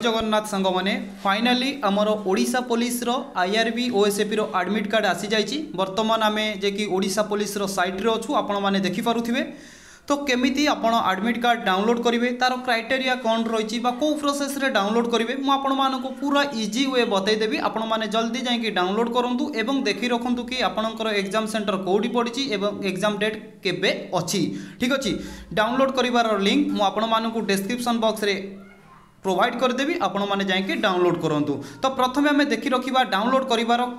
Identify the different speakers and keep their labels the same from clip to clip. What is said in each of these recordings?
Speaker 1: जगन्नाथ सांग मैंने फाइनाली आमर ओडिशा पुलिस रो आईआरबी ओएसएपी रो एडमिट कार्ड आसी जाइए। बर्तमान आम जे कि ओडिशा पुलिस रो साइट रे अच्छू आपण मैंने देखिपे। तो केमिति आपण एडमिट कार्ड डाउनलोड करेंगे तार क्राइटेरिया कौन रही कौ प्रोसेस रे डाउनलोड करेंगे मुझे पूरा इजी वे बतईदेवी। आपण मैंने जल्दी जाकि डाउनलोड करूँ एवं देखी रखु कि आपणकर एग्जाम सेंटर कौटी पड़ी एवं एग्जाम डेट केबे अच्छी। ठीक अच्छे डाउनलोड कर लिंक मुझे डिस्क्रिप्शन बॉक्स रे प्रोवाइड करदेवी आपण मैंने जाकि डाउनलोड करूँ। तो प्रथम आम देखी रखा डाउनलोड कर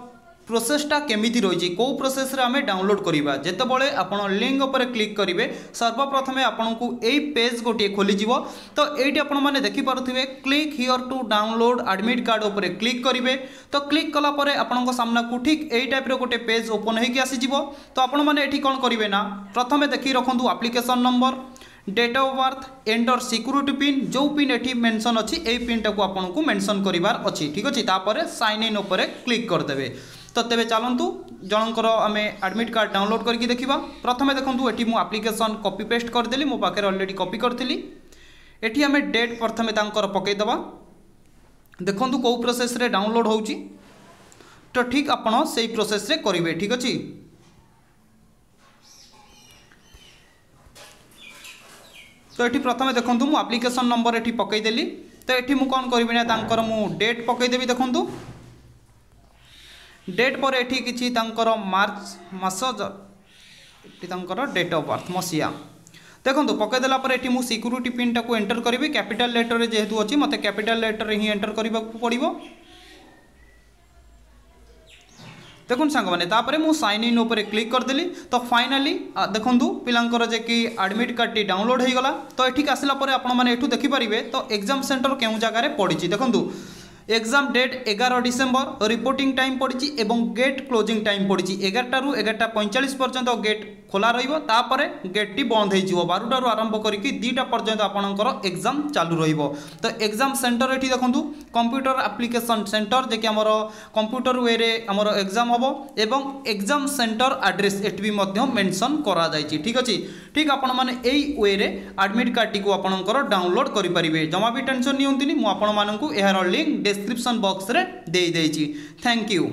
Speaker 1: प्रोसेसटा केमिति रही कौ प्रोसेस रे आम डाउनलोड करवा। जितेबाला आपण लिंक उपर क्लिक करेंगे सर्वप्रथमे आपन को यही पेज गोटे खोलीज। तो ये आपण मैंने देखिपे click here to download admit card उपर क्लिक करेंगे। तो क्लिक कलापर आपण सामना को ठीक यही टाइप गोटे पेज ओपन होगी आसीज। तो आपण मैंने ये कौन करेंगे ना प्रथमे देखी रखु application number date of birth enter security pin जो पिन एठी मेंशन अच्छी यही पिन टाक आपन को मेंशन करिवार अच्छी। ठीक अच्छे तापर साइन इन उपर क्लिक करदेवे। तो तेरे चलतु जनकर आम एडमिट कार्ड डाउनलोड करके देखा। प्रथम देखूँ ये मुझे एप्लिकेशन कॉपी पेस्ट करदेली मो पाखे अलरेडी कॉपी करी। एटी आम डेट प्रथम पकईदबा देखूँ कौ प्रोसेस रे डाउनलोड हो। तो ठीक आपड़ से प्रोसेस रे करेंगे। ठीक अच्छे तो ये प्रथम देखूँ मुझे एप्लिकेशन नंबर ये पकईदेली। तो ये मुझे कौन करी ना मु डेट पकईदेवी। देखूँ डेट पर एठी किछि तांकर मार्च मास डेट ऑफ बर्थ मसीहा देखो पकईदेला ये सिक्यूरिटी पिन टाक एंटर करी कैपिटल लेटर रे जेहेतु अच्छी मत कैपिटल लेटर ही एंटर करने पड़ो। देखो सांग मैंने तापर मु साइन इन उपर क्लिक करदेली। तो फाइनाली देखूँ पिलांकर जे कि एडमिट कार्ड टी डाउनलोड हो गला। तो ये आसला आपण मैंने एठू देखिपारे तो एग्जाम सेंटर केउ जगार पड़ी। देखूँ exam date 11 December reporting time पड़ी एवं गेट क्लोजिंग टाइम पड़ी 11 ରୁ 11:45 पर्यंत गेट खोला रहा गेट टी बंद हो 12 ରୁ आरंभ करके 2टा पर्यंत आपणकर एग्जाम चालू रहिबो। तो एग्जाम सेंटर ये देखूँ कंप्यूटर एप्लिकेशन सेंटर जे कि आमर कंप्यूटर वे रे आमर एग्जाम हम एवं एग्जाम सेंटर एड्रेस एट भी मेंशन करा जायछि। ठीक अच्छे ठीक आपण मैंने यही वे रे एडमिट कार्ड टी को आपणकर डाउनलोड करेंगे। जमा भी टेंशन नहीं मुझे आपण मानू यार लिंक डिस्क्रिप्शन बॉक्स रे दे देइछि। Thank you.